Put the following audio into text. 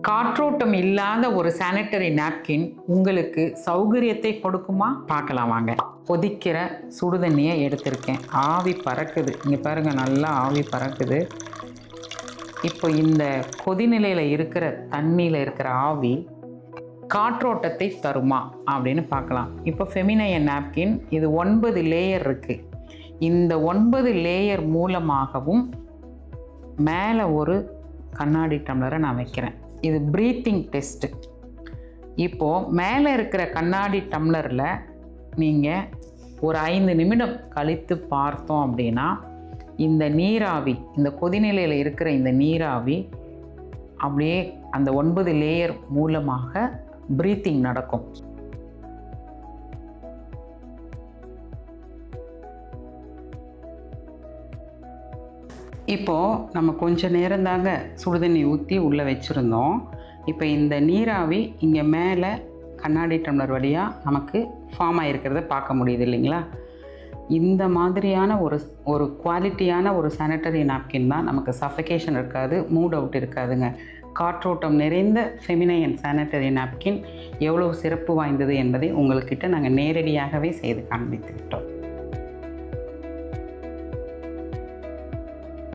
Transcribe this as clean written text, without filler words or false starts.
காற்றோட்டம் இல்லாத ஒரு சானிட்டரி நாப்கின் உங்களுக்கு சௌகரியத்தை கொடுக்குமா? பார்க்கலாம் வாங்க. கொதிக்கிற சுடுதண்ணியை எடுத்திருக்கேன். ஆவி பறக்குது, இங்கே பாருங்கள், நல்லா ஆவி பறக்குது. இப்போ இந்த கொதிநிலையில் இருக்கிற தண்ணியில் இருக்கிற ஆவி காற்றோட்டத்தை தருமா அப்படின்னு பார்க்கலாம். இப்போ ஃபெமினைன் நாப்கின் இது 9 லேயர் இருக்குது. இந்த 9 லேயர் மூலமாகவும் மேலே ஒரு கண்ணாடி டம்ளரை நான் வைக்கிறேன். இது ப்ரீத்திங் டெஸ்ட்டு. இப்போது மேலே இருக்கிற கண்ணாடி டம்ளரில் நீங்கள் ஒரு 5 நிமிடம் கழித்து பார்த்தோம் அப்படின்னா இந்த நீராவி, இந்த கொதிநிலையில் இருக்கிற இந்த நீராவி அப்படியே அந்த 9 லேயர் மூலமாக ப்ரீத்திங் நடக்கும். இப்போது நம்ம கொஞ்சம் நேரம் தாங்க சுடுதண்ணி ஊற்றி உள்ளே வச்சுருந்தோம். இப்போ இந்த நீராவி இங்கே மேலே கண்ணாடி டம்ளர் வழியாக நமக்கு ஃபார்ம் ஆகிருக்கிறத பார்க்க முடியுது இல்லைங்களா? இந்த மாதிரியான ஒரு குவாலிட்டியான ஒரு சானிட்டரி நாப்கின் தான். நமக்கு சஃபகேஷன் இருக்காது, மூட் அவுட் இருக்காதுங்க. காற்றோட்டம் நிறைந்த ஃபெமினைன் சானிட்டரி நாப்கின் எவ்வளோ சிறப்பு வாய்ந்தது என்பதை உங்கள்கிட்ட நாங்கள் நேரடியாகவே செய்து காண்பித்து விட்டோம்.